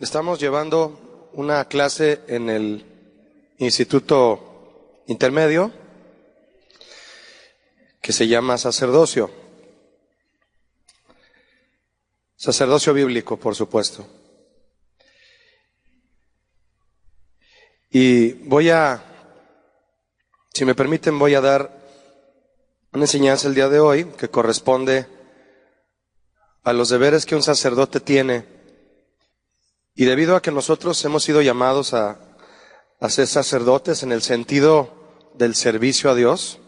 Estamos llevando una clase en el Instituto Intermedio que se llama sacerdocio. Sacerdocio bíblico, por supuesto. Y si me permiten, voy a dar una enseñanza el día de hoy que corresponde a los deberes que un sacerdote tiene. Y debido a que nosotros hemos sido llamados a ser sacerdotes en el sentido del servicio a Dios,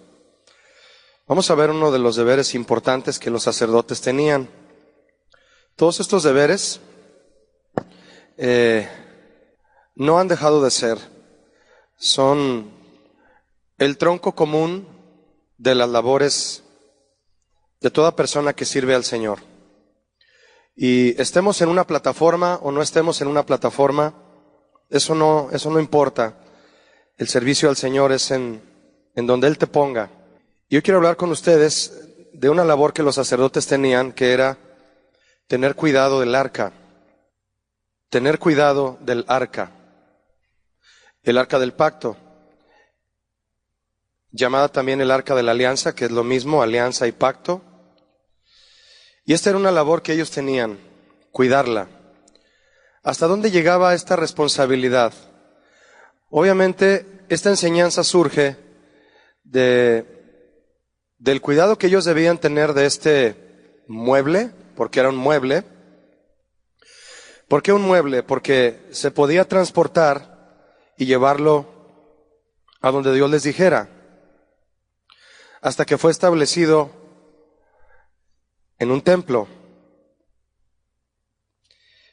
vamos a ver uno de los deberes importantes que los sacerdotes tenían. Todos estos deberes no han dejado de ser. Son el tronco común de las labores de toda persona que sirve al Señor. Y estemos en una plataforma o no estemos en una plataforma, eso no importa. El servicio al Señor es en donde Él te ponga. Yo quiero hablar con ustedes de una labor que los sacerdotes tenían, que era tener cuidado del arca. Tener cuidado del arca. El arca del pacto, llamada también el arca de la alianza, que es lo mismo, alianza y pacto. Y esta era una labor que ellos tenían, cuidarla. ¿Hasta dónde llegaba esta responsabilidad? Obviamente, esta enseñanza surge del cuidado que ellos debían tener de este mueble, porque era un mueble. ¿Por qué un mueble? Porque se podía transportar y llevarlo a donde Dios les dijera, hasta que fue establecido en un templo.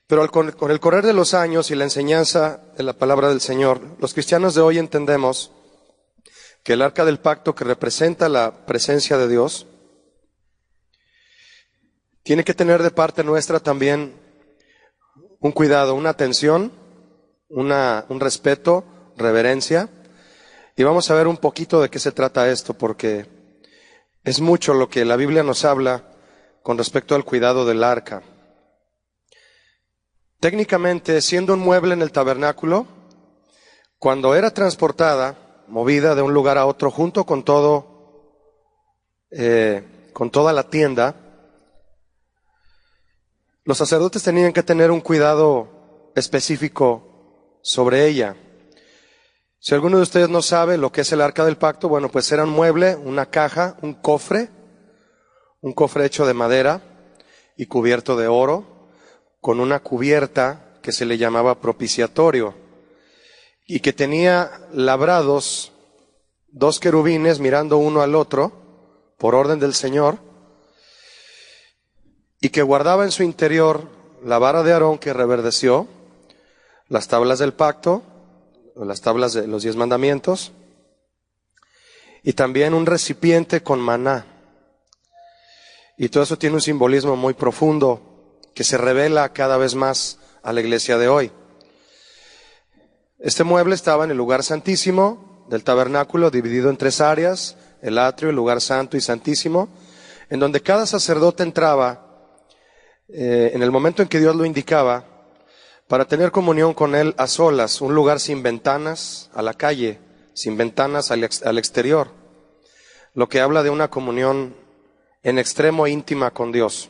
Pero con el correr de los años y la enseñanza de la palabra del Señor, los cristianos de hoy entendemos que el arca del pacto, que representa la presencia de Dios, tiene que tener de parte nuestra también un cuidado, una atención, un respeto, reverencia. Y vamos a ver un poquito de qué se trata esto, porque es mucho lo que la Biblia nos habla con respecto al cuidado del arca. Técnicamente, siendo un mueble en el tabernáculo, cuando era transportada, movida de un lugar a otro, junto con toda la tienda, los sacerdotes tenían que tener un cuidado específico sobre ella. Si alguno de ustedes no sabe lo que es el arca del pacto, bueno, pues era un mueble, una caja, un cofre hecho de madera y cubierto de oro, con una cubierta que se le llamaba propiciatorio, y que tenía labrados 2 querubines mirando uno al otro, por orden del Señor, y que guardaba en su interior la vara de Aarón que reverdeció, las tablas del pacto, las tablas de los 10 mandamientos, y también un recipiente con maná. Y todo eso tiene un simbolismo muy profundo que se revela cada vez más a la iglesia de hoy. Este mueble estaba en el lugar santísimo del tabernáculo, dividido en 3 áreas, el atrio, el lugar santo y santísimo, en donde cada sacerdote entraba en el momento en que Dios lo indicaba, para tener comunión con Él a solas, un lugar sin ventanas a la calle, sin ventanas al exterior, lo que habla de una comunión en extremo íntima con Dios.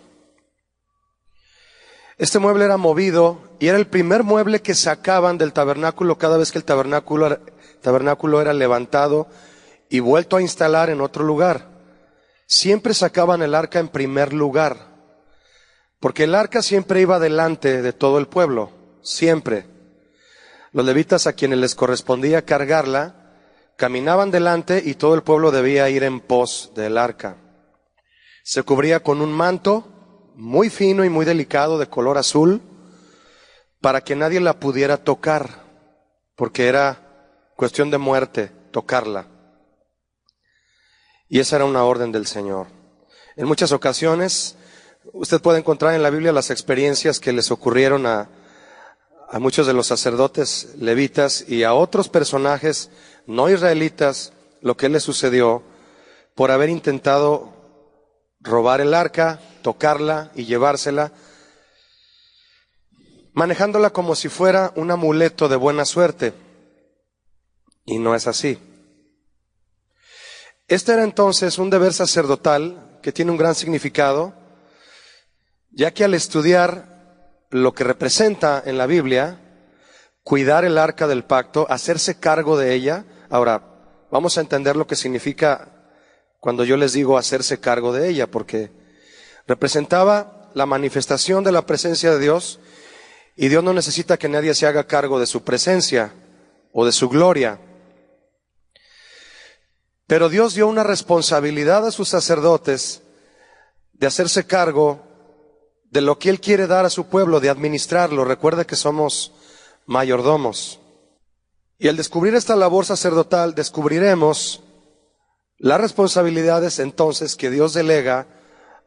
Este mueble era movido y era el primer mueble que sacaban del tabernáculo cada vez que el tabernáculo era levantado y vuelto a instalar en otro lugar. Siempre sacaban el arca en primer lugar, porque el arca siempre iba delante de todo el pueblo, siempre. Los levitas, a quienes les correspondía cargarla, caminaban delante y todo el pueblo debía ir en pos del arca. Se cubría con un manto muy fino y muy delicado de color azul, para que nadie la pudiera tocar, porque era cuestión de muerte tocarla. Y esa era una orden del Señor. En muchas ocasiones, usted puede encontrar en la Biblia las experiencias que les ocurrieron a muchos de los sacerdotes levitas y a otros personajes no israelitas, lo que les sucedió por haber intentado robar el arca, tocarla y llevársela. manejándola como si fuera un amuleto de buena suerte. Y no es así. Este era entonces un deber sacerdotal que tiene un gran significado, ya que al estudiar lo que representa en la Biblia, cuidar el arca del pacto, hacerse cargo de ella. Ahora, vamos a entender lo que significa cuando yo les digo hacerse cargo de ella, porque representaba la manifestación de la presencia de Dios, y Dios no necesita que nadie se haga cargo de su presencia o de su gloria. Pero Dios dio una responsabilidad a sus sacerdotes de hacerse cargo de lo que Él quiere dar a su pueblo, de administrarlo. Recuerde que somos mayordomos. Y al descubrir esta labor sacerdotal, descubriremos las responsabilidades entonces que Dios delega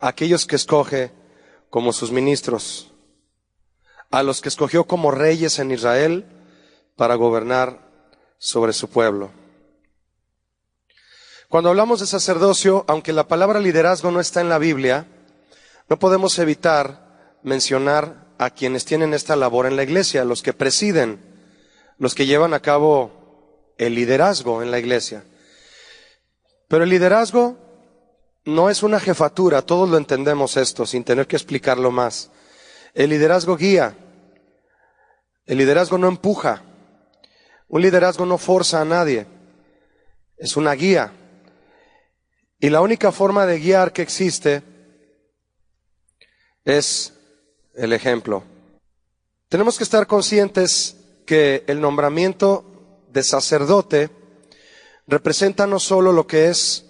a aquellos que escoge como sus ministros, a los que escogió como reyes en Israel para gobernar sobre su pueblo. Cuando hablamos de sacerdocio, aunque la palabra liderazgo no está en la Biblia, no podemos evitar mencionar a quienes tienen esta labor en la iglesia, los que presiden, los que llevan a cabo el liderazgo en la iglesia. Pero el liderazgo no es una jefatura, todos lo entendemos esto, sin tener que explicarlo más. El liderazgo guía, el liderazgo no empuja, un liderazgo no forza a nadie, es una guía. Y la única forma de guiar que existe es el ejemplo. Tenemos que estar conscientes que el nombramiento de sacerdote representa no solo lo que es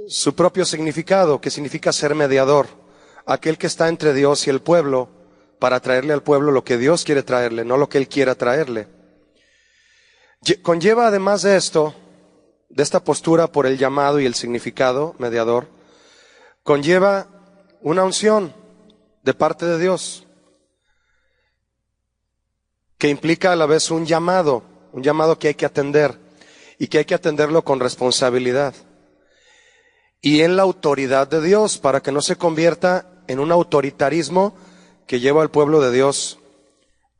su propio significado, que significa ser mediador, aquel que está entre Dios y el pueblo, para traerle al pueblo lo que Dios quiere traerle, no lo que Él quiera traerle. Conlleva además de esto, de esta postura por el llamado y el significado mediador, conlleva una unción de parte de Dios, que implica a la vez un llamado que hay que atender, y que hay que atenderlo con responsabilidad, y en la autoridad de Dios, para que no se convierta en un autoritarismo que lleva al pueblo de Dios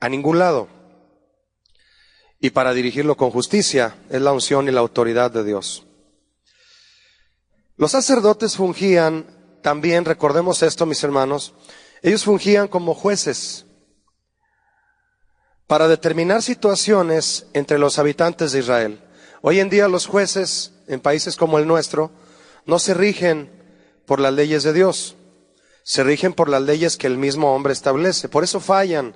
a ningún lado. Y para dirigirlo con justicia, es la unción y la autoridad de Dios. Los sacerdotes fungían también, recordemos esto, mis hermanos, ellos fungían como jueces para determinar situaciones entre los habitantes de Israel. Hoy en día los jueces en países como el nuestro no se rigen por las leyes de Dios, se rigen por las leyes que el mismo hombre establece. Por eso fallan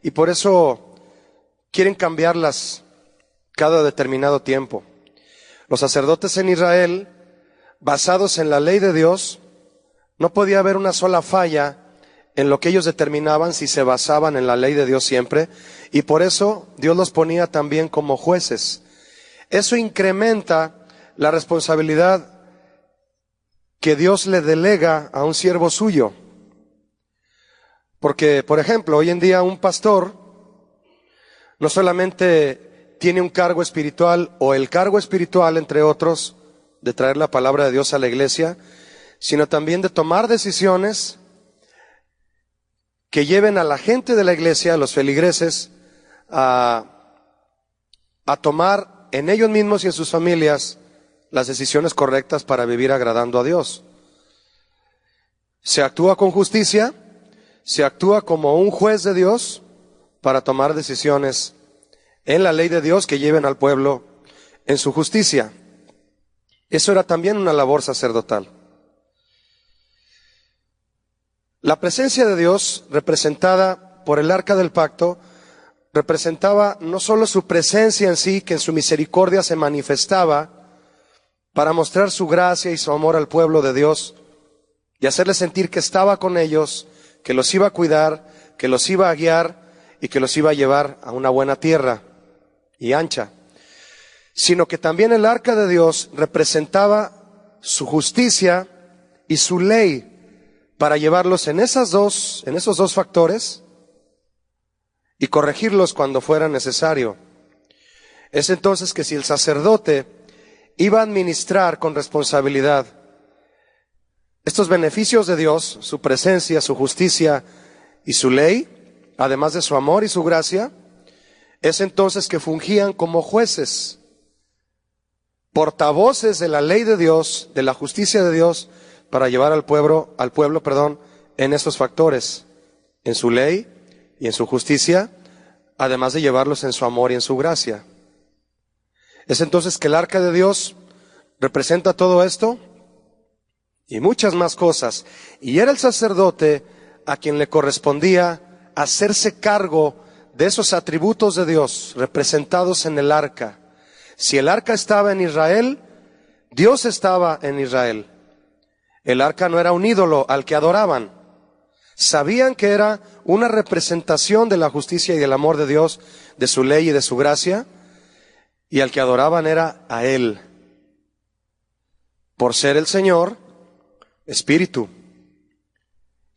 y por eso quieren cambiarlas cada determinado tiempo. Los sacerdotes en Israel, basados en la ley de Dios, no podía haber una sola falla en lo que ellos determinaban si se basaban en la ley de Dios siempre, y por eso Dios los ponía también como jueces. Eso incrementa la responsabilidad que Dios le delega a un siervo suyo. Porque, por ejemplo, hoy en día un pastor no solamente tiene un cargo espiritual, o el cargo espiritual, entre otros, de traer la palabra de Dios a la iglesia, sino también de tomar decisiones que lleven a la gente de la iglesia, a los feligreses, a tomar en ellos mismos y en sus familias las decisiones correctas para vivir agradando a Dios. Se actúa con justicia, se actúa como un juez de Dios para tomar decisiones en la ley de Dios que lleven al pueblo en su justicia. Eso era también una labor sacerdotal. La presencia de Dios, representada por el arca del pacto, representaba no solo su presencia en sí, que en su misericordia se manifestaba para mostrar su gracia y su amor al pueblo de Dios y hacerles sentir que estaba con ellos, que los iba a cuidar, que los iba a guiar y que los iba a llevar a una buena tierra y ancha, sino que también el arca de Dios representaba su justicia y su ley para llevarlos en esos dos factores y corregirlos cuando fuera necesario. Es entonces que si el sacerdote iba a administrar con responsabilidad estos beneficios de Dios, su presencia, su justicia y su ley, además de su amor y su gracia, es entonces que fungían como jueces, portavoces de la ley de Dios, de la justicia de Dios, para llevar al pueblo, en estos factores, en su ley y en su justicia, además de llevarlos en su amor y en su gracia. Es entonces que el arca de Dios representa todo esto y muchas más cosas. Y era el sacerdote a quien le correspondía hacerse cargo de esos atributos de Dios representados en el arca. Si el arca estaba en Israel, Dios estaba en Israel. El arca no era un ídolo al que adoraban. Sabían que era una representación de la justicia y del amor de Dios, de su ley y de su gracia, y al que adoraban era a Él, por ser el Señor, Espíritu,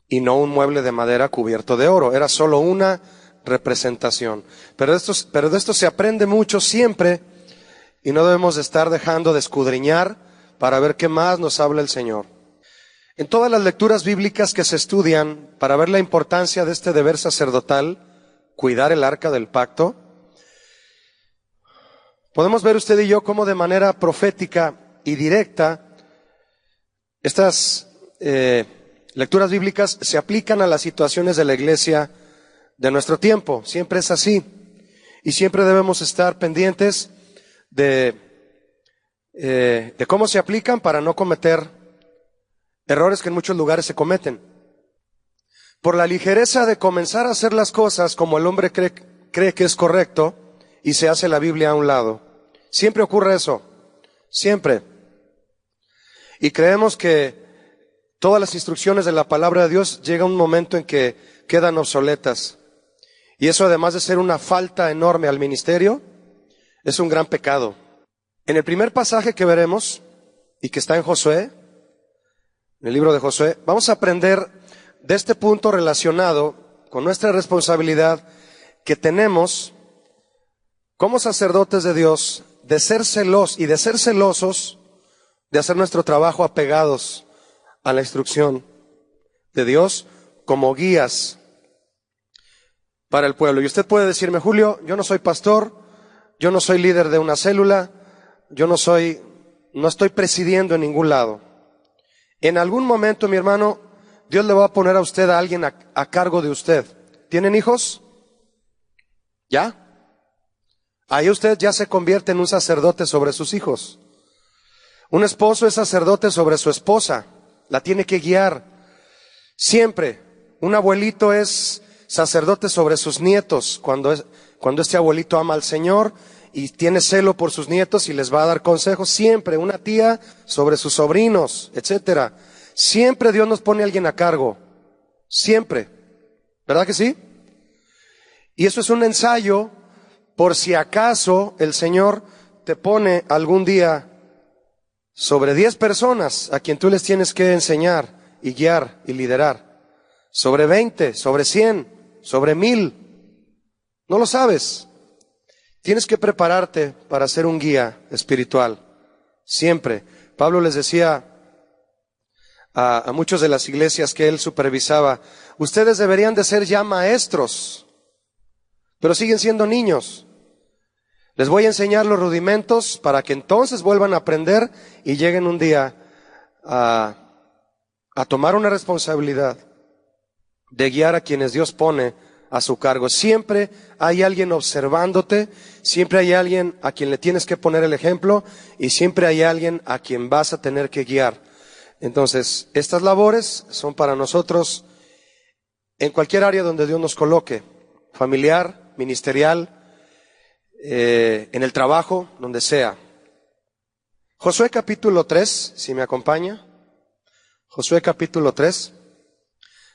y no un mueble de madera cubierto de oro. Era solo una representación. Pero de esto se aprende mucho siempre, y no debemos de estar dejando de escudriñar para ver qué más nos habla el Señor. En todas las lecturas bíblicas que se estudian para ver la importancia de este deber sacerdotal, cuidar el arca del pacto, podemos ver usted y yo cómo de manera profética y directa estas lecturas bíblicas se aplican a las situaciones de la iglesia de nuestro tiempo. Siempre es así. Y siempre debemos estar pendientes de cómo se aplican para no cometer errores que en muchos lugares se cometen. Por la ligereza de comenzar a hacer las cosas como el hombre cree que es correcto y se hace la Biblia a un lado. Siempre ocurre eso. Siempre. Y creemos que todas las instrucciones de la palabra de Dios llega un momento en que quedan obsoletas. Y eso, además de ser una falta enorme al ministerio, es un gran pecado. En el primer pasaje que veremos, y que está en Josué, en el libro de Josué, vamos a aprender de este punto relacionado con nuestra responsabilidad que tenemos como sacerdotes de Dios de ser celosos de hacer nuestro trabajo apegados a la instrucción de Dios como guías para el pueblo. Y usted puede decirme: Julio, yo no soy pastor, yo no soy líder de una célula, yo no estoy presidiendo en ningún lado. En algún momento, mi hermano, Dios le va a poner a usted a alguien a cargo de usted. ¿Tienen hijos? ¿Ya? Ahí usted ya se convierte en un sacerdote sobre sus hijos. Un esposo es sacerdote sobre su esposa, la tiene que guiar siempre. Un abuelito es sacerdote sobre sus nietos, cuando este abuelito ama al Señor y tiene celo por sus nietos y les va a dar consejos. Siempre. Una tía sobre sus sobrinos, etcétera. Siempre Dios nos pone a alguien a cargo. Siempre. ¿Verdad que sí? Y eso es un ensayo por si acaso el Señor te pone algún día sobre 10 personas a quien tú les tienes que enseñar y guiar y liderar. Sobre 20, sobre 100, sobre 1000. No lo sabes. Tienes que prepararte para ser un guía espiritual. Siempre. Pablo les decía a muchos de las iglesias que él supervisaba: ustedes deberían de ser ya maestros, pero siguen siendo niños. Les voy a enseñar los rudimentos para que entonces vuelvan a aprender y lleguen un día a tomar una responsabilidad de guiar a quienes Dios pone a su cargo. Siempre hay alguien observándote, siempre hay alguien a quien le tienes que poner el ejemplo y siempre hay alguien a quien vas a tener que guiar. Entonces, estas labores son para nosotros en cualquier área donde Dios nos coloque, familiar, ministerial, en el trabajo, donde sea. Josué capítulo 3, si me acompaña. Josué capítulo 3.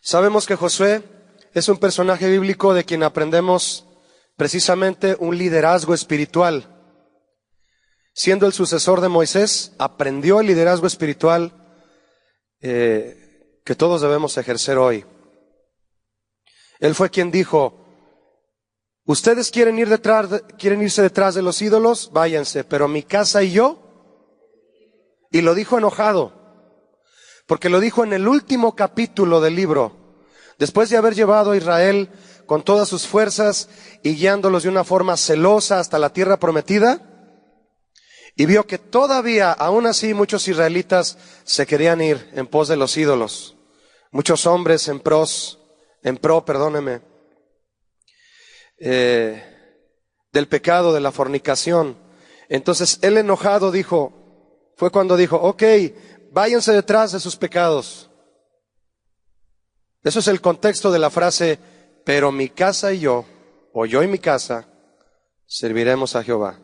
Sabemos que Josué es un personaje bíblico de quien aprendemos precisamente un liderazgo espiritual. Siendo el sucesor de Moisés, aprendió el liderazgo espiritual que todos debemos ejercer hoy. Él fue quien dijo: ustedes quieren irse detrás de los ídolos, váyanse, pero mi casa y yo. Y lo dijo enojado, porque lo dijo en el último capítulo del libro, Después de haber llevado a Israel con todas sus fuerzas y guiándolos de una forma celosa hasta la tierra prometida, y vio que todavía, aún así, muchos israelitas se querían ir en pos de los ídolos. Muchos hombres en pro, del pecado, de la fornicación. Entonces él enojado fue cuando dijo, ok, váyanse detrás de sus pecados. Eso es el contexto de la frase, pero mi casa y yo, o yo y mi casa, serviremos a Jehová.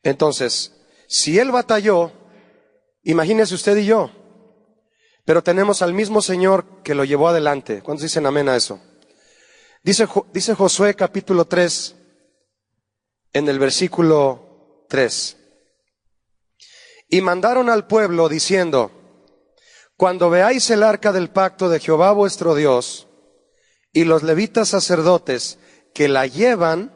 Entonces, si él batalló, imagínese usted y yo, pero tenemos al mismo Señor que lo llevó adelante. ¿Cuántos dicen amén a eso? Dice Josué capítulo 3, en el versículo 3. Y mandaron al pueblo diciendo, cuando veáis el arca del pacto de Jehová vuestro Dios, y los levitas sacerdotes que la llevan,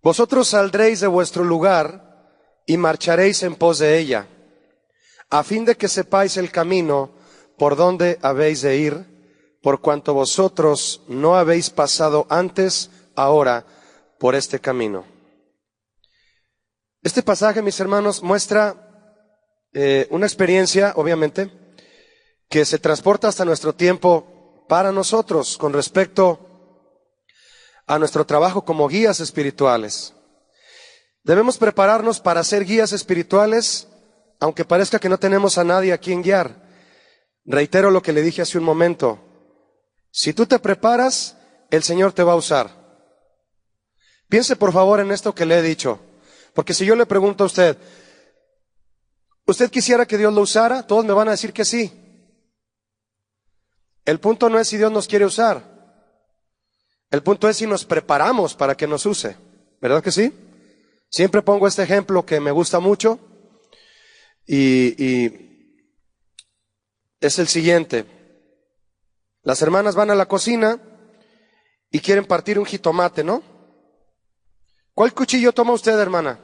vosotros saldréis de vuestro lugar y marcharéis en pos de ella, a fin de que sepáis el camino por donde habéis de ir, por cuanto vosotros no habéis pasado antes, ahora, por este camino. Este pasaje, mis hermanos, muestra una experiencia, obviamente, que se transporta hasta nuestro tiempo para nosotros con respecto a nuestro trabajo como guías espirituales. Debemos prepararnos para ser guías espirituales, aunque parezca que no tenemos a nadie a quien guiar. Reitero lo que le dije hace un momento. Si tú te preparas, el Señor te va a usar. Piense por favor en esto que le he dicho, porque si yo le pregunto a usted, ¿usted quisiera que Dios lo usara? Todos me van a decir que sí. El punto no es si Dios nos quiere usar. El punto es si nos preparamos para que nos use. ¿Verdad que sí? Siempre pongo este ejemplo que me gusta mucho y es el siguiente. Las hermanas van a la cocina y quieren partir un jitomate, ¿no? ¿Cuál cuchillo toma usted, hermana?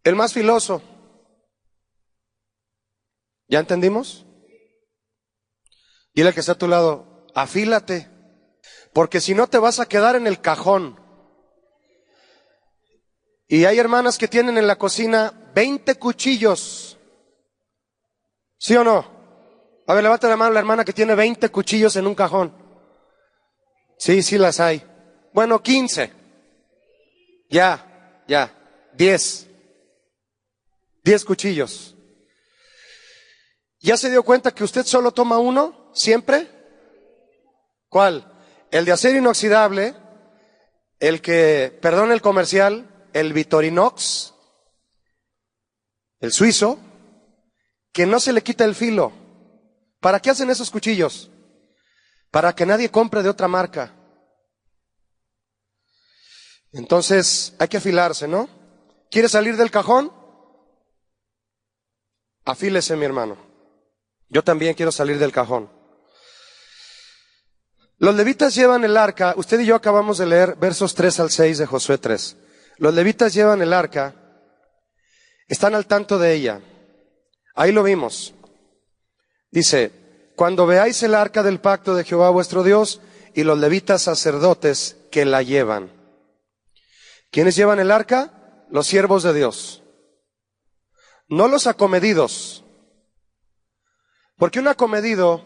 El más filoso. ¿Ya entendimos? Dile al que está a tu lado, afílate, porque si no te vas a quedar en el cajón. Y hay hermanas que tienen en la cocina 20 cuchillos. ¿Sí o no? A ver, levanta la mano la hermana que tiene 20 cuchillos en un cajón. Sí, sí las hay. Bueno, 15. Ya. 10. 10 cuchillos. ¿Ya se dio cuenta que usted solo toma uno? ¿Siempre? ¿Cuál? El de acero inoxidable, el que, perdón el comercial, el Victorinox, el suizo, que no se le quita el filo. ¿Para qué hacen esos cuchillos? Para que nadie compre de otra marca. Entonces hay que afilarse, ¿no? ¿Quiere salir del cajón? Afílese, mi hermano. Yo también quiero salir del cajón. Los levitas llevan el arca. Usted y yo acabamos de leer versos 3 al 6 de Josué 3. Los levitas llevan el arca, están al tanto de ella. Ahí lo vimos. Dice, cuando veáis el arca del pacto de Jehová vuestro Dios y los levitas sacerdotes que la llevan. ¿Quiénes llevan el arca? Los siervos de Dios. No los acomedidos. Porque un acomedido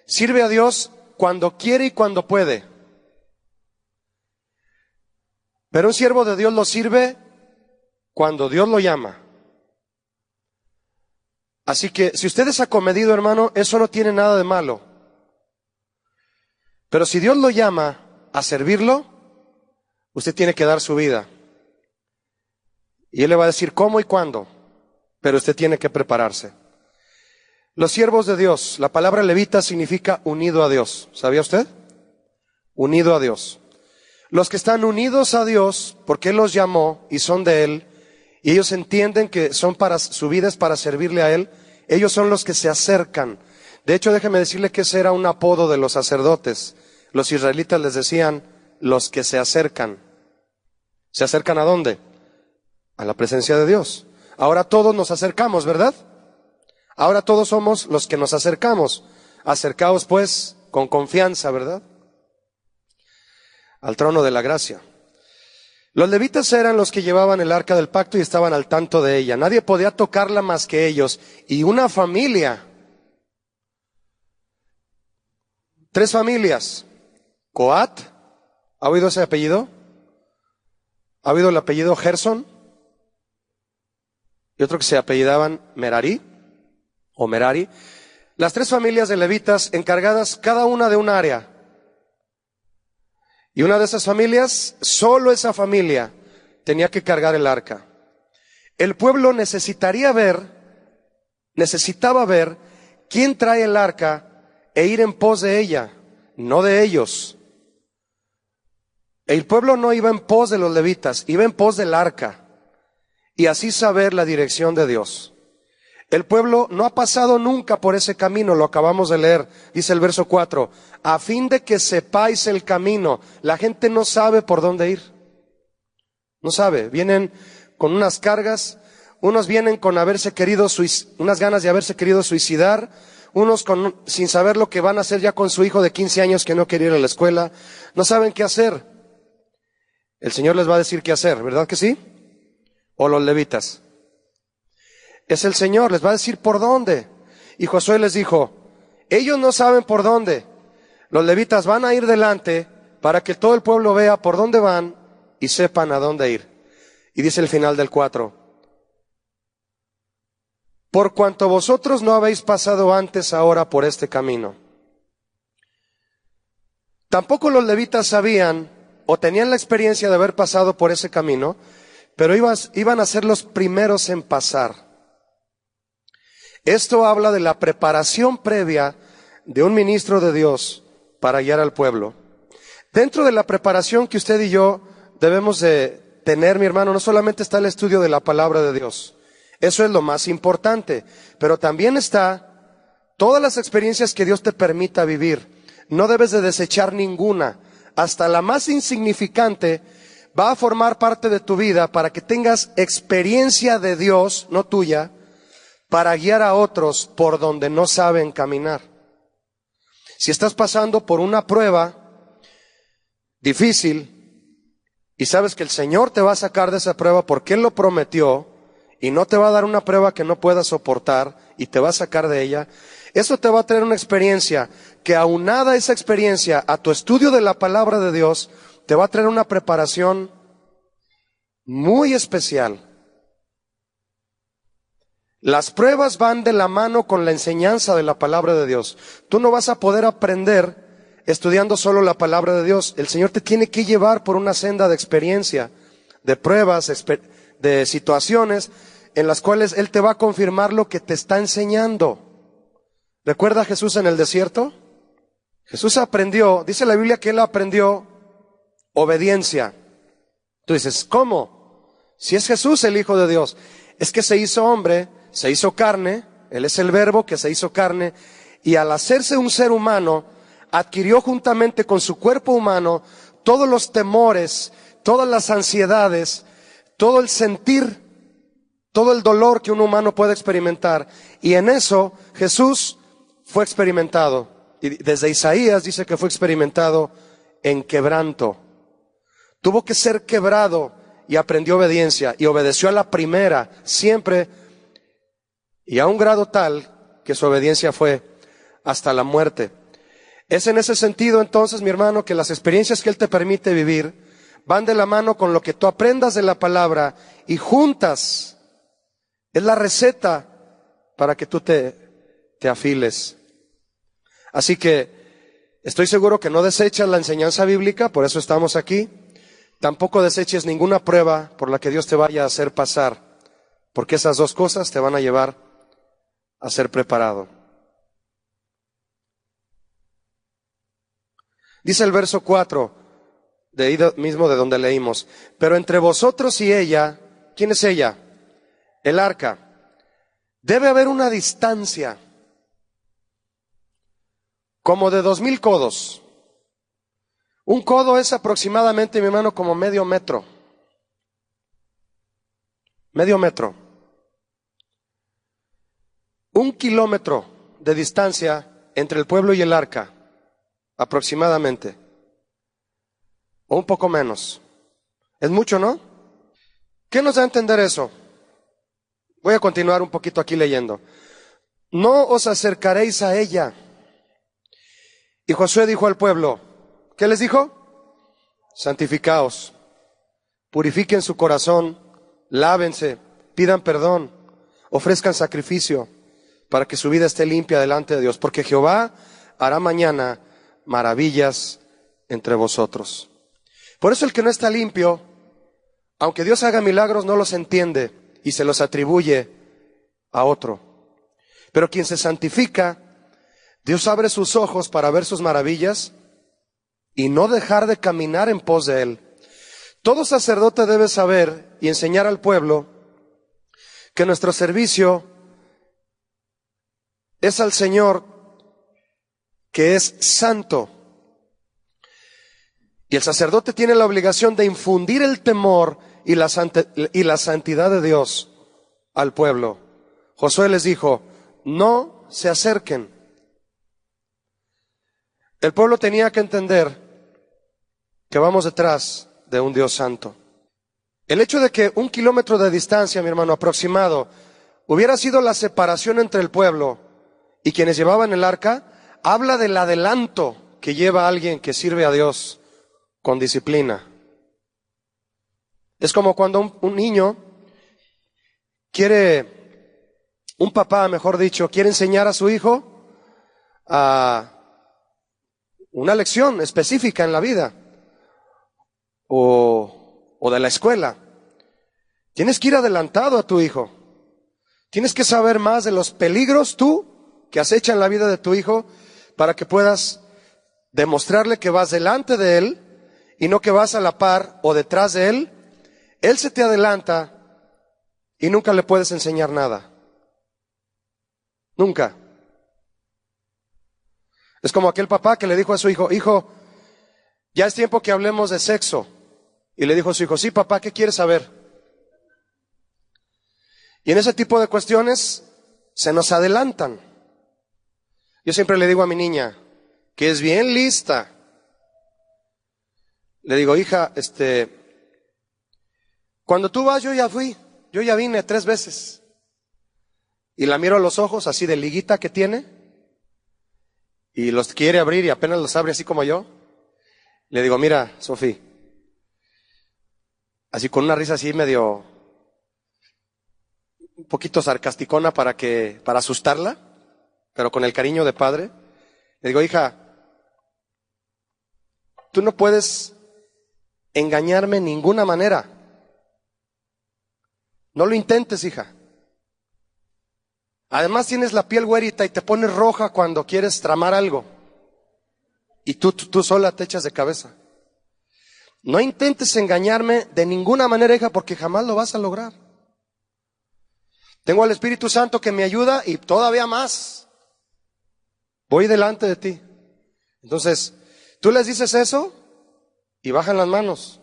sirve a Dios cuando quiere y cuando puede. Pero un siervo de Dios lo sirve cuando Dios lo llama. Así que si usted es acomedido, hermano, eso no tiene nada de malo. Pero si Dios lo llama a servirlo, usted tiene que dar su vida. Y Él le va a decir cómo y cuándo, pero usted tiene que prepararse. Los siervos de Dios, la palabra levita significa unido a Dios. ¿Sabía usted? Unido a Dios. Los que están unidos a Dios, porque Él los llamó y son de Él, y ellos entienden que su vida es para servirle a Él, ellos son los que se acercan. De hecho, déjeme decirle que ese era un apodo de los sacerdotes. Los israelitas les decían, los que se acercan. ¿Se acercan a dónde? A la presencia de Dios. Ahora todos nos acercamos, ¿verdad? Ahora todos somos los que nos acercamos. Acercaos pues con confianza, ¿verdad?, al trono de la gracia. Los levitas eran los que llevaban el arca del pacto y estaban al tanto de ella. Nadie podía tocarla más que ellos. Y una familia, 3 familias. Coat, ¿ha oído ese apellido? ¿Ha oído el apellido Gerson? Y otro que se apellidaban Merari o Merari. Las 3 familias de levitas encargadas cada una de un área. Y una de esas familias, solo esa familia, tenía que cargar el arca. El pueblo necesitaba ver quién trae el arca e ir en pos de ella, no de ellos. El pueblo no iba en pos de los levitas, iba en pos del arca, y así saber la dirección de Dios. El pueblo no ha pasado nunca por ese camino, lo acabamos de leer, dice el verso 4, a fin de que sepáis el camino. La gente no sabe por dónde ir, no sabe, vienen con unas cargas, unos vienen con unas ganas de haberse querido suicidar, unos sin saber lo que van a hacer ya con su hijo de 15 años que no quiere ir a la escuela, no saben qué hacer. El Señor les va a decir qué hacer, ¿verdad que sí? O los levitas. Es el Señor, les va a decir por dónde. Y Josué les dijo, ellos no saben por dónde. Los levitas van a ir delante para que todo el pueblo vea por dónde van y sepan a dónde ir. Y dice el final del 4, por cuanto vosotros no habéis pasado antes ahora por este camino. Tampoco los levitas sabían o tenían la experiencia de haber pasado por ese camino, pero iban a ser los primeros en pasar. Esto habla de la preparación previa de un ministro de Dios para guiar al pueblo. Dentro de la preparación que usted y yo debemos de tener, mi hermano, no solamente está el estudio de la palabra de Dios. Eso es lo más importante, pero también está todas las experiencias que Dios te permita vivir. No debes de desechar ninguna, hasta la más insignificante va a formar parte de tu vida para que tengas experiencia de Dios, no tuya, para guiar a otros por donde no saben caminar. Si estás pasando por una prueba difícil y sabes que el Señor te va a sacar de esa prueba porque Él lo prometió y no te va a dar una prueba que no puedas soportar y te va a sacar de ella, eso te va a traer una experiencia que, aunada esa experiencia a tu estudio de la palabra de Dios, te va a traer una preparación muy especial. Las pruebas van de la mano con la enseñanza de la palabra de Dios. Tú no vas a poder aprender estudiando solo la palabra de Dios. El Señor te tiene que llevar por una senda de experiencia, de pruebas, de situaciones en las cuales Él te va a confirmar lo que te está enseñando. ¿Recuerda a Jesús en el desierto? Jesús aprendió, dice la Biblia que Él aprendió obediencia. Tú dices, ¿cómo? Si es Jesús el Hijo de Dios. Es que se hizo hombre, se hizo carne, Él es el Verbo que se hizo carne, y al hacerse un ser humano, adquirió juntamente con su cuerpo humano todos los temores, todas las ansiedades, todo el sentir, todo el dolor que un humano puede experimentar. Y en eso Jesús fue experimentado. Y desde Isaías dice que fue experimentado en quebranto. Tuvo que ser quebrado y aprendió obediencia y obedeció a la primera siempre, y a un grado tal que su obediencia fue hasta la muerte. Es en ese sentido entonces, mi hermano, que las experiencias que Él te permite vivir van de la mano con lo que tú aprendas de la palabra y juntas. Es la receta para que tú te afiles. Así que estoy seguro que no desechas la enseñanza bíblica, por eso estamos aquí. Tampoco deseches ninguna prueba por la que Dios te vaya a hacer pasar, porque esas dos cosas te van a llevar a ser preparado. Dice el verso 4, de ahí mismo de donde leímos, pero entre vosotros y ella, ¿quién es ella? El arca. Debe haber una distancia, como de 2000 codos. Un codo es aproximadamente, mi hermano, como medio metro. Medio metro. 1 kilómetro de distancia entre el pueblo y el arca, aproximadamente, o un poco menos. Es mucho, ¿no? ¿Qué nos da a entender eso? Voy a continuar un poquito aquí leyendo. No os acercaréis a ella. Y Josué dijo al pueblo, ¿qué les dijo? Santificaos, purifiquen su corazón, lávense, pidan perdón, ofrezcan sacrificio para que su vida esté limpia delante de Dios, porque Jehová hará mañana maravillas entre vosotros. Por eso el que no está limpio, aunque Dios haga milagros, no los entiende y se los atribuye a otro. Pero quien se santifica, Dios abre sus ojos para ver sus maravillas y no dejar de caminar en pos de Él. Todo sacerdote debe saber y enseñar al pueblo que nuestro servicio es al Señor, que es santo. Y el sacerdote tiene la obligación de infundir el temor y la santidad de Dios al pueblo. Josué les dijo, no se acerquen. El pueblo tenía que entender que vamos detrás de un Dios santo. El hecho de que 1 kilómetro de distancia, mi hermano, aproximado, hubiera sido la separación entre el pueblo y quienes llevaban el arca, habla del adelanto que lleva alguien que sirve a Dios con disciplina. Es como cuando un niño un papá, mejor dicho, quiere enseñar a su hijo a una lección específica en la vida o de la escuela. Tienes que ir adelantado a tu hijo. Tienes que saber más de los peligros tú que acechan la vida de tu hijo para que puedas demostrarle que vas delante de él y no que vas a la par o detrás de él. Él se te adelanta y nunca le puedes enseñar nada. Nunca. Es como aquel papá que le dijo a su hijo, hijo, ya es tiempo que hablemos de sexo. Y le dijo a su hijo, sí papá, ¿qué quieres saber? Y en ese tipo de cuestiones se nos adelantan. Yo siempre le digo a mi niña, que es bien lista. Le digo, hija, cuando tú vas yo ya fui, yo ya vine 3 veces. Y la miro a los ojos así de liguita que tiene. Y los quiere abrir y apenas los abre así como yo. Le digo, mira, Sofía, así con una risa así medio, un poquito sarcasticona para asustarla, pero con el cariño de padre. Le digo, hija, tú no puedes engañarme en ninguna manera. No lo intentes, hija. Además tienes la piel güerita y te pones roja cuando quieres tramar algo. Y tú sola te echas de cabeza. No intentes engañarme de ninguna manera, hija, porque jamás lo vas a lograr. Tengo al Espíritu Santo que me ayuda y todavía más. Voy delante de ti. Entonces, tú les dices eso y bajan las manos.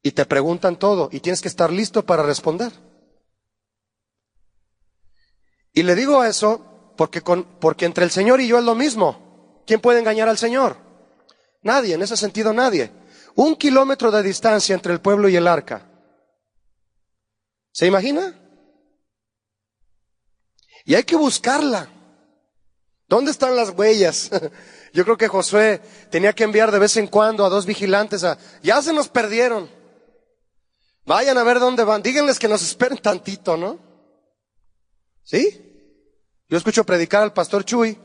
Y te preguntan todo y tienes que estar listo para responder. Y le digo eso porque entre el Señor y yo es lo mismo. ¿Quién puede engañar al Señor? Nadie, en ese sentido nadie. 1 kilómetro de distancia entre el pueblo y el arca. ¿Se imagina? Y hay que buscarla. ¿Dónde están las huellas? Yo creo que Josué tenía que enviar de vez en cuando a 2 vigilantes ya se nos perdieron. Vayan a ver dónde van. Díganles que nos esperen tantito, ¿no? ¿Sí? Yo escucho predicar al pastor Chuy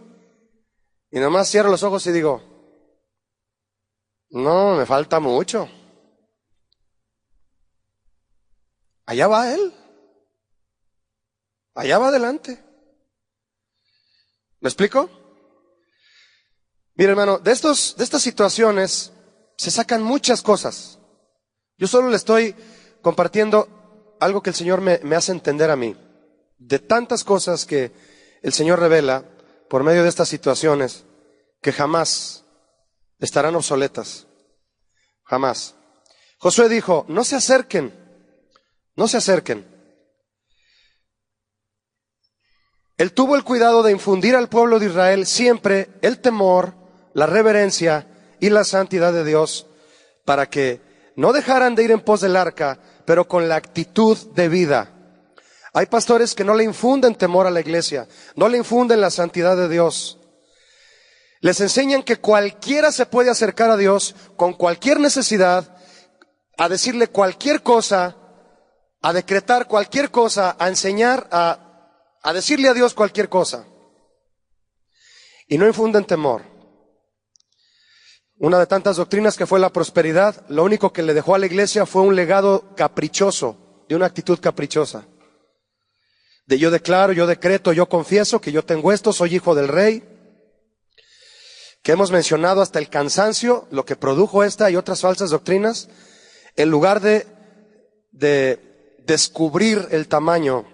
y nomás cierro los ojos y digo, no, me falta mucho. Allá va él. Allá va adelante. ¿Me explico? Mira, hermano, de estas situaciones se sacan muchas cosas. Yo solo le estoy compartiendo algo que el Señor me hace entender a mí. De tantas cosas que el Señor revela por medio de estas situaciones que jamás estarán obsoletas. Jamás. Josué dijo, no se acerquen, no se acerquen. Él tuvo el cuidado de infundir al pueblo de Israel siempre el temor, la reverencia y la santidad de Dios, para que no dejaran de ir en pos del arca, pero con la actitud de vida. Hay pastores que no le infunden temor a la iglesia, no le infunden la santidad de Dios. Les enseñan que cualquiera se puede acercar a Dios con cualquier necesidad, a decirle cualquier cosa, a decretar cualquier cosa, a enseñar, a decirle a Dios cualquier cosa. Y no infunden temor. Una de tantas doctrinas que fue la prosperidad, lo único que le dejó a la iglesia fue un legado caprichoso, de una actitud caprichosa. De yo declaro, yo decreto, yo confieso que yo tengo esto, soy hijo del rey. Que hemos mencionado hasta el cansancio, lo que produjo esta y otras falsas doctrinas, en lugar de descubrir el tamaño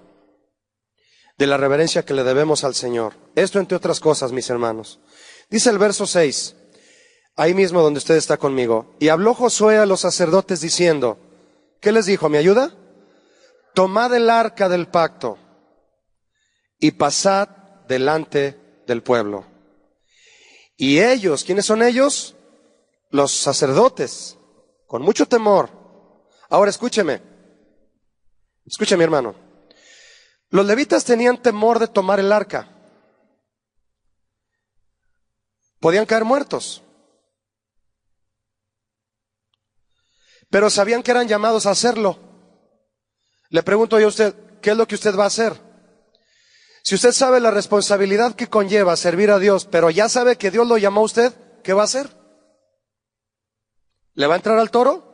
de la reverencia que le debemos al Señor. Esto entre otras cosas, mis hermanos. Dice el verso 6, ahí mismo donde usted está conmigo. Y habló Josué a los sacerdotes diciendo, ¿qué les dijo? ¿Me ayuda? Tomad el arca del pacto y pasad delante del pueblo. Y ellos, ¿quiénes son ellos? Los sacerdotes, con mucho temor. Ahora escúcheme, hermano. Los levitas tenían temor de tomar el arca. Podían caer muertos. Pero sabían que eran llamados a hacerlo. Le pregunto yo a usted, ¿qué es lo que usted va a hacer? Si usted sabe la responsabilidad que conlleva servir a Dios, pero ya sabe que Dios lo llamó a usted, ¿qué va a hacer? ¿Le va a entrar al toro?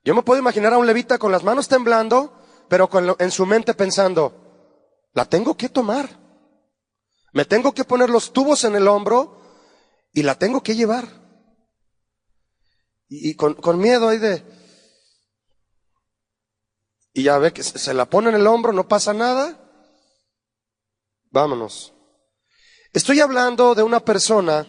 Yo me puedo imaginar a un levita con las manos temblando, pero en su mente pensando, la tengo que tomar. Me tengo que poner los tubos en el hombro y la tengo que llevar. Y con miedo ahí de... Y ya ve que se la pone en el hombro, no pasa nada. Vámonos. Estoy hablando de una persona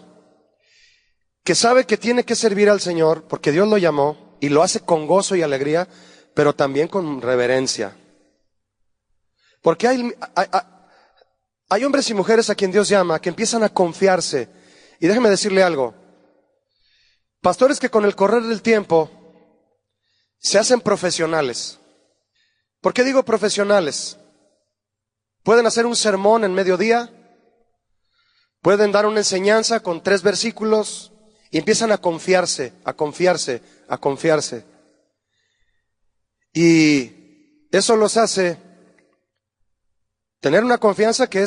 que sabe que tiene que servir al Señor porque Dios lo llamó y lo hace con gozo y alegría, pero también con reverencia. Porque hay hombres y mujeres a quien Dios llama que empiezan a confiarse. Y déjeme decirle algo. Pastores que con el correr del tiempo se hacen profesionales. ¿Por qué digo profesionales? Pueden hacer un sermón en mediodía, pueden dar una enseñanza con 3 versículos y empiezan a confiarse, a confiarse, a confiarse. Y eso los hace tener una confianza que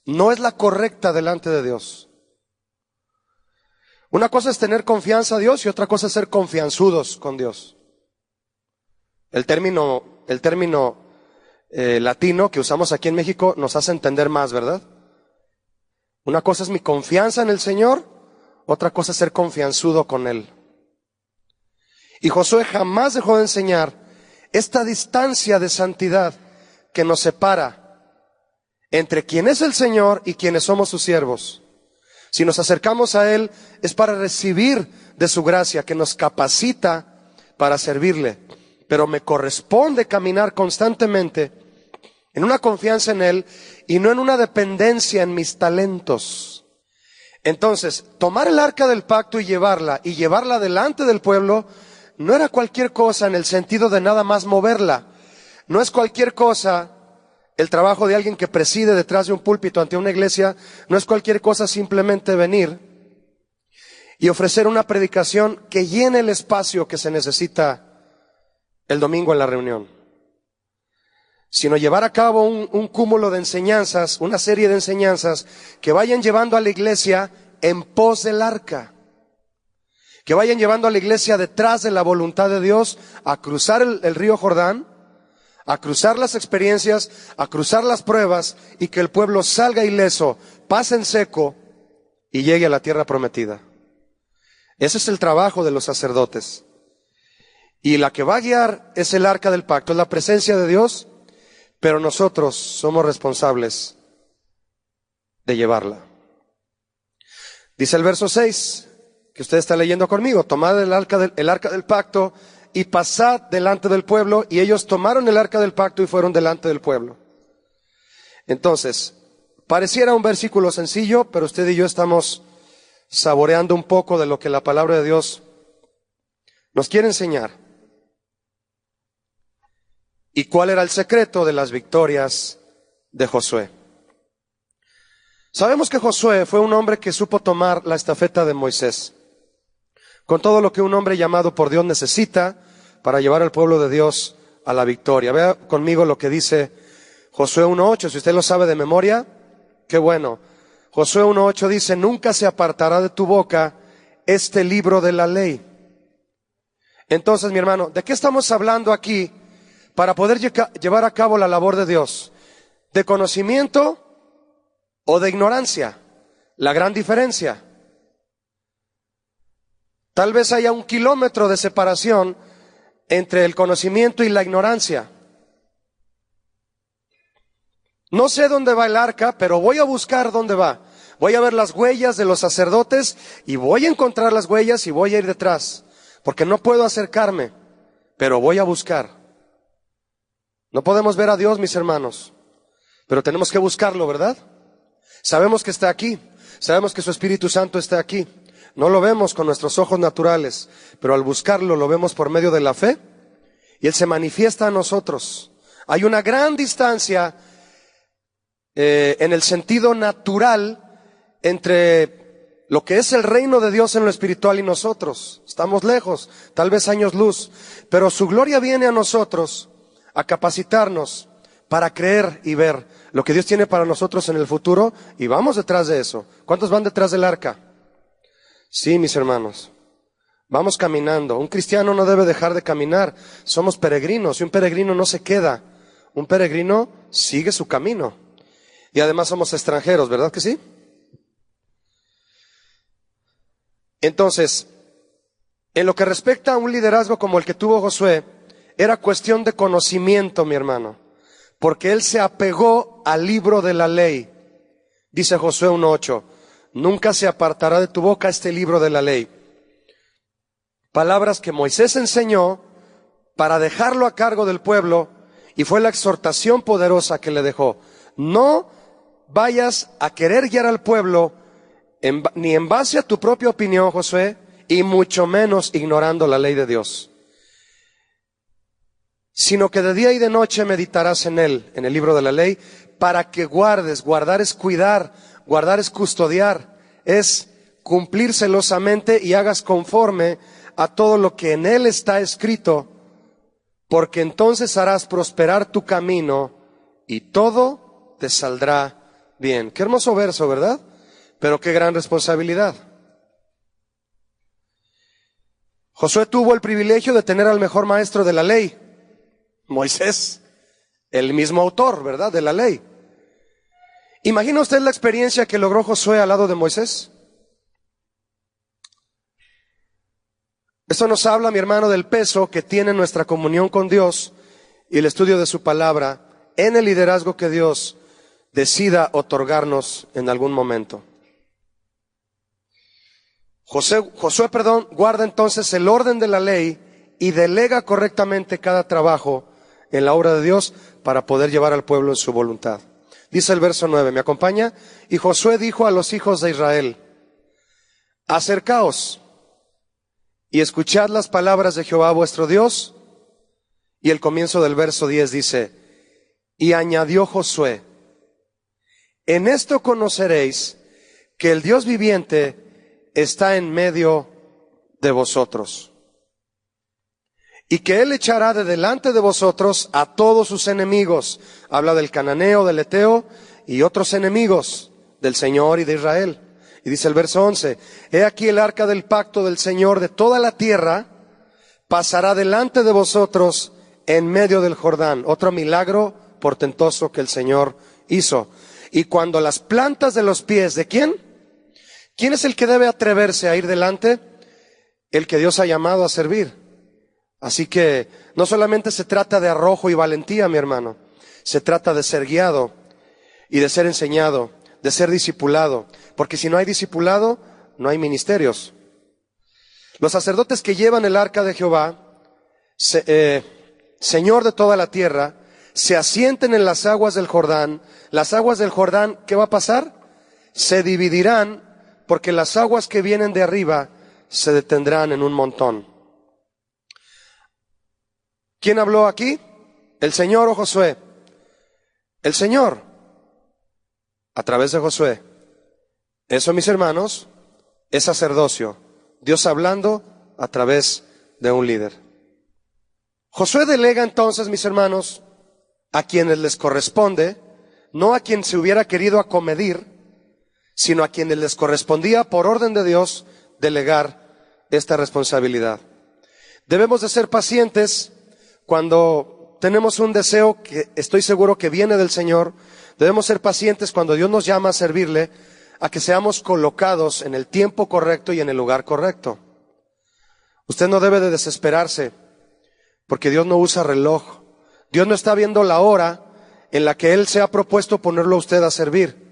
no es la correcta delante de Dios. Una cosa es tener confianza a Dios y otra cosa es ser confianzudos con Dios. El término latino que usamos aquí en México nos hace entender más, ¿verdad? Una cosa es mi confianza en el Señor, otra cosa es ser confianzudo con Él. Y Josué jamás dejó de enseñar esta distancia de santidad que nos separa entre quien es el Señor y quienes somos sus siervos. Si nos acercamos a Él es para recibir de su gracia que nos capacita para servirle. Pero me corresponde caminar constantemente en una confianza en Él y no en una dependencia en mis talentos. Entonces, tomar el arca del pacto y llevarla delante del pueblo, no era cualquier cosa en el sentido de nada más moverla. No es cualquier cosa el trabajo de alguien que preside detrás de un púlpito ante una iglesia, no es cualquier cosa simplemente venir y ofrecer una predicación que llene el espacio que se necesita el domingo en la reunión, sino llevar a cabo un cúmulo de enseñanzas, una serie de enseñanzas que vayan llevando a la iglesia en pos del arca, que vayan llevando a la iglesia detrás de la voluntad de Dios a cruzar el río Jordán, a cruzar las experiencias, a cruzar las pruebas y que el pueblo salga ileso, pase en seco y llegue a la tierra prometida. Ese es el trabajo de los sacerdotes. Y la que va a guiar es el arca del pacto, es la presencia de Dios, pero nosotros somos responsables de llevarla. Dice el verso 6, que usted está leyendo conmigo, tomad el arca del pacto y pasad delante del pueblo, y ellos tomaron el arca del pacto y fueron delante del pueblo. Entonces, pareciera un versículo sencillo, pero usted y yo estamos saboreando un poco de lo que la palabra de Dios nos quiere enseñar. ¿Y cuál era el secreto de las victorias de Josué? Sabemos que Josué fue un hombre que supo tomar la estafeta de Moisés, con todo lo que un hombre llamado por Dios necesita para llevar al pueblo de Dios a la victoria. Vea conmigo lo que dice Josué 1:8, si usted lo sabe de memoria, qué bueno. Josué 1:8 dice, nunca se apartará de tu boca este libro de la ley. Entonces, mi hermano, ¿de qué estamos hablando aquí para poder llevar a cabo la labor de Dios? ¿De conocimiento o de ignorancia? La gran diferencia. Tal vez haya 1 kilómetro de separación entre el conocimiento y la ignorancia. No sé dónde va el arca, pero voy a buscar dónde va. Voy a ver las huellas de los sacerdotes y voy a encontrar las huellas y voy a ir detrás, porque no puedo acercarme, pero voy a buscar. No podemos ver a Dios, mis hermanos, pero tenemos que buscarlo, ¿verdad? Sabemos que está aquí, sabemos que su Espíritu Santo está aquí. No lo vemos con nuestros ojos naturales, pero al buscarlo lo vemos por medio de la fe y Él se manifiesta a nosotros. Hay una gran distancia en el sentido natural entre lo que es el reino de Dios en lo espiritual y nosotros. Estamos lejos, tal vez años luz, pero su gloria viene a nosotros a capacitarnos para creer y ver lo que Dios tiene para nosotros en el futuro, y vamos detrás de eso. ¿Cuántos van detrás del arca? Sí, mis hermanos, vamos caminando. Un cristiano no debe dejar de caminar. Somos peregrinos y un peregrino no se queda. Un peregrino sigue su camino. Y además somos extranjeros, ¿verdad que sí? Entonces, en lo que respecta a un liderazgo como el que tuvo Josué, era cuestión de conocimiento, mi hermano, porque él se apegó al libro de la ley. Dice Josué 1:8, nunca se apartará de tu boca este libro de la ley. Palabras que Moisés enseñó para dejarlo a cargo del pueblo, y fue la exhortación poderosa que le dejó. No vayas a querer guiar al pueblo ni en base a tu propia opinión, Josué, y mucho menos ignorando la ley de Dios, sino que de día y de noche meditarás en él, en el libro de la ley, para que guardes. Guardar es cuidar, guardar es custodiar, es cumplir celosamente y hagas conforme a todo lo que en él está escrito, porque entonces harás prosperar tu camino y todo te saldrá bien. Qué hermoso verso, ¿verdad? Pero qué gran responsabilidad. Josué tuvo el privilegio de tener al mejor maestro de la ley, Moisés, el mismo autor, ¿verdad?, de la ley. ¿Imagina usted la experiencia que logró Josué al lado de Moisés? Esto nos habla, mi hermano, del peso que tiene nuestra comunión con Dios y el estudio de su palabra en el liderazgo que Dios decida otorgarnos en algún momento. Josué, guarda entonces el orden de la ley y delega correctamente cada trabajo en la obra de Dios para poder llevar al pueblo en su voluntad. Dice el verso 9, ¿me acompaña? Y Josué dijo a los hijos de Israel, acercaos y escuchad las palabras de Jehová vuestro Dios. Y el comienzo del verso 10 dice, y añadió Josué, en esto conoceréis que el Dios viviente está en medio de vosotros, y que Él echará de delante de vosotros a todos sus enemigos. Habla del cananeo, del eteo y otros enemigos del Señor y de Israel. Y dice el verso 11, he aquí el arca del pacto del Señor de toda la tierra pasará delante de vosotros en medio del Jordán. Otro milagro portentoso que el Señor hizo. Y cuando las plantas de los pies, ¿de quién? ¿Quién es el que debe atreverse a ir delante? El que Dios ha llamado a servir. Así que no solamente se trata de arrojo y valentía, mi hermano, se trata de ser guiado y de ser enseñado, de ser discipulado, porque si no hay discipulado, no hay ministerios. Los sacerdotes que llevan el arca de Jehová Señor de toda la tierra, se asienten en las aguas del Jordán. Las aguas del Jordán, ¿qué va a pasar? Se dividirán, porque las aguas que vienen de arriba se detendrán en un montón. ¿Quién habló aquí? ¿El Señor o Josué? El Señor, a través de Josué. Eso, mis hermanos, es sacerdocio. Dios hablando a través de un líder. Josué delega entonces, mis hermanos, a quienes les corresponde, no a quien se hubiera querido acomedir, sino a quienes les correspondía por orden de Dios delegar esta responsabilidad. Debemos de ser pacientes cuando tenemos un deseo que estoy seguro que viene del Señor. Debemos ser pacientes cuando Dios nos llama a servirle, a que seamos colocados en el tiempo correcto y en el lugar correcto. Usted no debe de desesperarse, porque Dios no usa reloj. Dios no está viendo la hora en la que Él se ha propuesto ponerlo a usted a servir.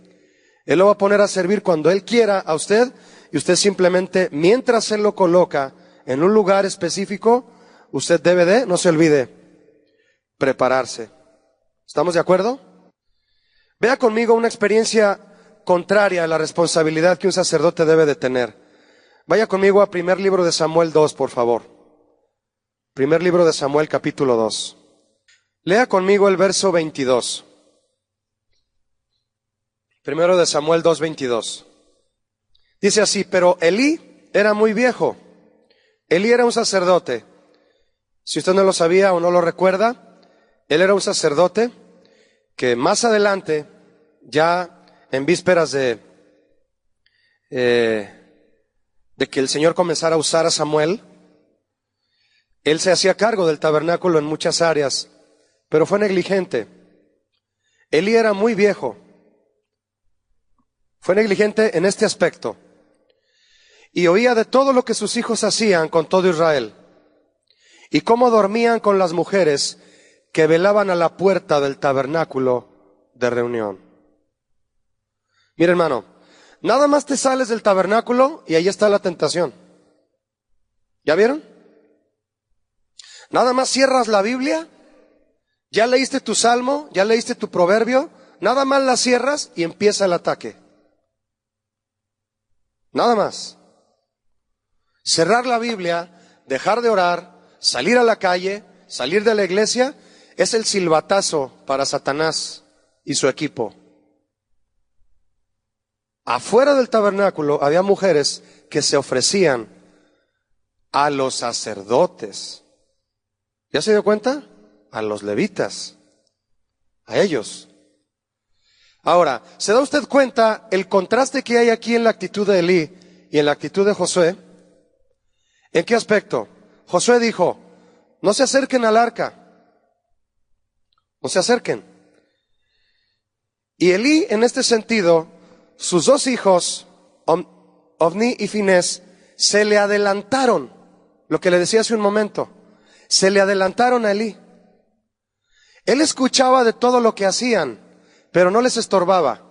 Él lo va a poner a servir cuando Él quiera a usted, y usted simplemente, mientras Él lo coloca en un lugar específico, usted debe de, no se olvide, prepararse. ¿Estamos de acuerdo? Vea conmigo una experiencia contraria a la responsabilidad que un sacerdote debe de tener. Vaya conmigo a primer libro de Samuel 2, por favor. Primer libro de Samuel, capítulo 2. Lea conmigo el verso 22. Primero de Samuel 2, 22. Dice así: pero Elí era muy viejo. Elí era un sacerdote. Si usted no lo sabía o no lo recuerda, él era un sacerdote que más adelante, ya en vísperas de que el Señor comenzara a usar a Samuel, él se hacía cargo del tabernáculo en muchas áreas, pero fue negligente. Elí era muy viejo. Fue negligente en este aspecto. Y oía de todo lo que sus hijos hacían con todo Israel, y cómo dormían con las mujeres que velaban a la puerta del tabernáculo de reunión. Mira, hermano, nada más te sales del tabernáculo y ahí está la tentación. ¿Ya vieron? Nada más cierras la Biblia, ya leíste tu salmo, ya leíste tu proverbio, nada más la cierras y empieza el ataque. Nada más. Cerrar la Biblia, dejar de orar, salir a la calle, salir de la iglesia, es el silbatazo para Satanás y su equipo. Afuera del tabernáculo había mujeres que se ofrecían a los sacerdotes. ¿Ya se dio cuenta? A los levitas, a ellos. Ahora, ¿se da usted cuenta el contraste que hay aquí en la actitud de Elí y en la actitud de Josué? ¿En qué aspecto? Josué dijo: no se acerquen al arca, no se acerquen. Y Elí, en este sentido, sus dos hijos, Ofni y Finés, se le adelantaron, lo que le decía hace un momento, se le adelantaron a Elí. Él escuchaba de todo lo que hacían, pero no les estorbaba,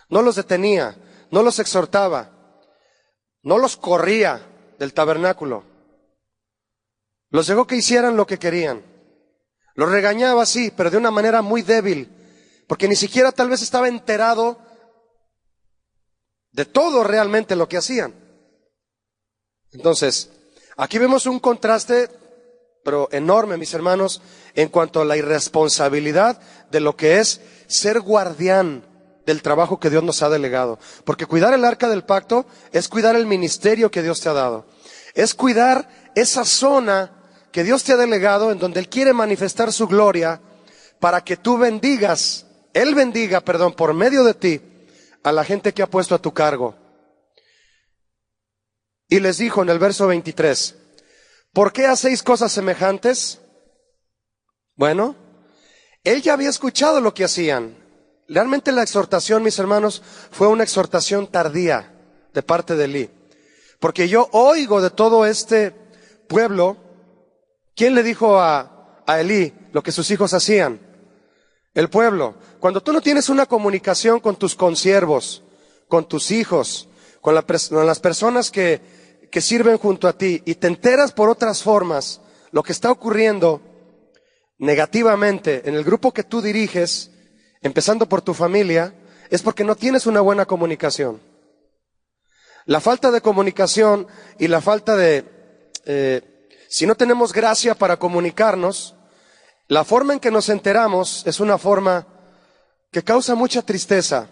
no los detenía, no los exhortaba, no los corría del tabernáculo. Los dejó que hicieran lo que querían. Los regañaba, sí, pero de una manera muy débil, porque ni siquiera tal vez estaba enterado de todo realmente lo que hacían. Entonces, aquí vemos un contraste, pero enorme, mis hermanos, en cuanto a la irresponsabilidad de lo que es ser guardián del trabajo que Dios nos ha delegado. Porque cuidar el arca del pacto es cuidar el ministerio que Dios te ha dado. Es cuidar esa zona que Dios te ha delegado, en donde Él quiere manifestar su gloria, para que tú bendigas, Él bendiga, por medio de ti, a la gente que ha puesto a tu cargo. Y les dijo en el verso 23, ¿por qué hacéis cosas semejantes? Bueno, él ya había escuchado lo que hacían. Realmente la exhortación, mis hermanos, fue una exhortación tardía de parte de Elí. Porque yo oigo de todo este pueblo. ¿Quién le dijo a Elí lo que sus hijos hacían? El pueblo. Cuando tú no tienes una comunicación con tus consiervos, con tus hijos, con las personas que sirven junto a ti, y te enteras por otras formas lo que está ocurriendo negativamente en el grupo que tú diriges, empezando por tu familia, es porque no tienes una buena comunicación. La falta de comunicación y la falta si no tenemos gracia para comunicarnos, la forma en que nos enteramos es una forma que causa mucha tristeza.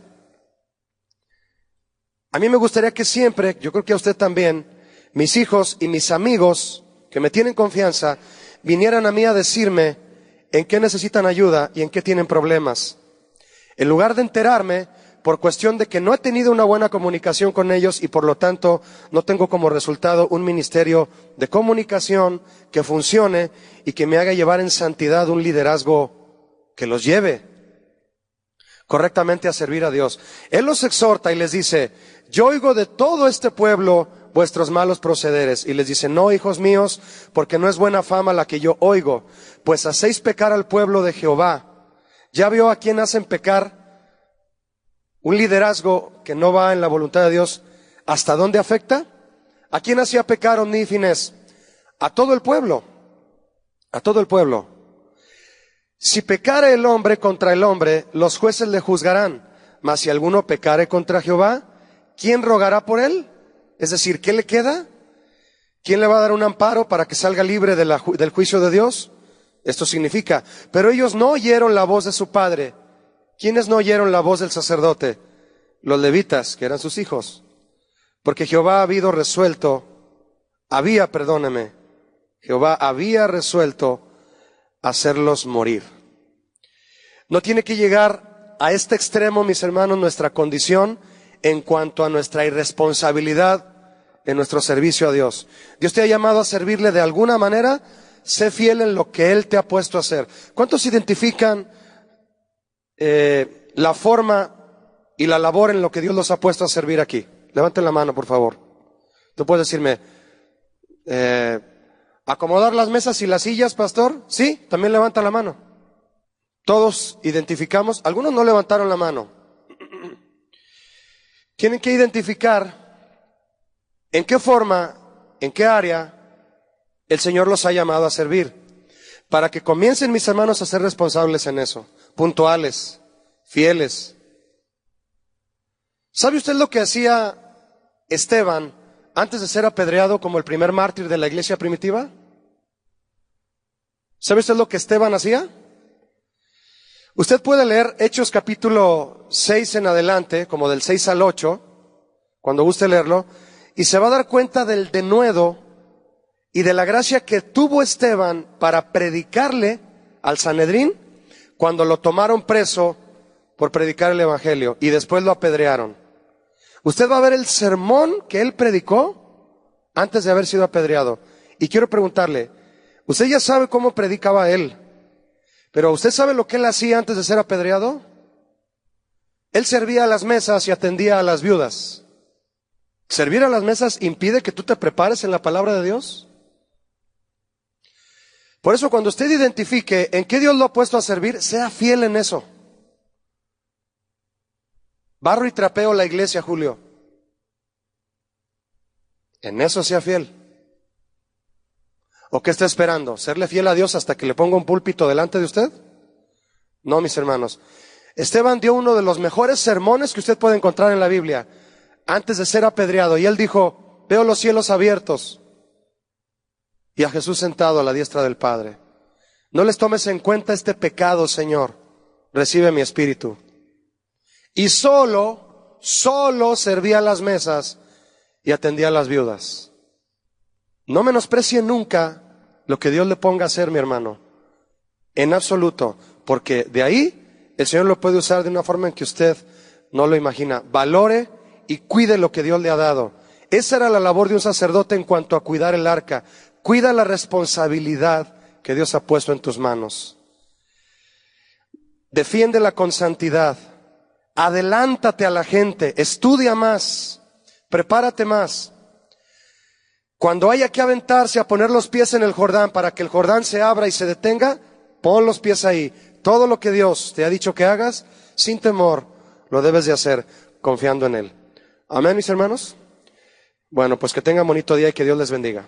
A mí me gustaría que siempre, yo creo que a usted también, mis hijos y mis amigos que me tienen confianza, vinieran a mí a decirme en qué necesitan ayuda y en qué tienen problemas. En lugar de enterarme por cuestión de que no he tenido una buena comunicación con ellos y por lo tanto no tengo como resultado un ministerio de comunicación que funcione y que me haga llevar en santidad un liderazgo que los lleve correctamente a servir a Dios. Él los exhorta y les dice: yo oigo de todo este pueblo vuestros malos procederes. Y les dice: no, hijos míos, porque no es buena fama la que yo oigo, pues hacéis pecar al pueblo de Jehová. ¿Ya vio a quién hacen pecar? Un liderazgo que no va en la voluntad de Dios, ¿hasta dónde afecta? ¿A quién hacía pecar Ofni y Finés? A todo el pueblo. A todo el pueblo. Si pecare el hombre contra el hombre, los jueces le juzgarán. Mas si alguno pecare contra Jehová, ¿quién rogará por él? Es decir, ¿qué le queda? ¿Quién le va a dar un amparo para que salga libre del juicio de Dios? Esto significa, pero ellos no oyeron la voz de su padre. ¿Quiénes no oyeron la voz del sacerdote? Los levitas, que eran sus hijos. Porque Jehová había resuelto hacerlos morir. No tiene que llegar a este extremo, mis hermanos, nuestra condición en cuanto a nuestra irresponsabilidad en nuestro servicio a Dios. Dios te ha llamado a servirle de alguna manera. Sé fiel en lo que Él te ha puesto a hacer. ¿Cuántos identifican la forma y la labor en lo que Dios los ha puesto a servir aquí? Levanten la mano, por favor. Tú puedes decirme, ¿acomodar las mesas y las sillas, pastor? Sí, también levanta la mano. Todos identificamos. Algunos no levantaron la mano. Tienen que identificar en qué forma, en qué área el Señor los ha llamado a servir, para que comiencen, mis hermanos, a ser responsables en eso, puntuales, fieles. ¿Sabe usted lo que hacía Esteban antes de ser apedreado como el primer mártir de la iglesia primitiva? ¿Sabe usted lo que Esteban hacía? Usted puede leer Hechos capítulo 6 en adelante, como del 6 al 8, cuando guste leerlo, y se va a dar cuenta del denuedo y de la gracia que tuvo Esteban para predicarle al Sanedrín cuando lo tomaron preso por predicar el evangelio y después lo apedrearon. Usted va a ver el sermón que él predicó antes de haber sido apedreado. Y quiero preguntarle, usted ya sabe cómo predicaba él, pero ¿usted sabe lo que él hacía antes de ser apedreado? Él servía a las mesas y atendía a las viudas. ¿Servir a las mesas impide que tú te prepares en la palabra de Dios? Por eso, cuando usted identifique en qué Dios lo ha puesto a servir, sea fiel en eso. Barro y trapeo la iglesia, Julio. En eso sea fiel. ¿O qué está esperando? ¿Serle fiel a Dios hasta que le ponga un púlpito delante de usted? No, mis hermanos. Esteban dio uno de los mejores sermones que usted puede encontrar en la Biblia antes de ser apedreado. Y él dijo, veo los cielos abiertos y a Jesús sentado a la diestra del Padre. No les tomes en cuenta este pecado, Señor. Recibe mi espíritu. Y solo servía las mesas y atendía a las viudas. No menosprecie nunca lo que Dios le ponga a hacer, mi hermano. En absoluto. Porque de ahí el Señor lo puede usar de una forma en que usted no lo imagina. Valore y cuide lo que Dios le ha dado. Esa era la labor de un sacerdote en cuanto a cuidar el arca. Cuida la responsabilidad que Dios ha puesto en tus manos. Defiéndela con santidad. Adelántate a la gente. Estudia más. Prepárate más. Cuando haya que aventarse a poner los pies en el Jordán para que el Jordán se abra y se detenga, pon los pies ahí. Todo lo que Dios te ha dicho que hagas, sin temor, lo debes de hacer confiando en Él. Amén, mis hermanos. Bueno, pues que tengan bonito día y que Dios les bendiga.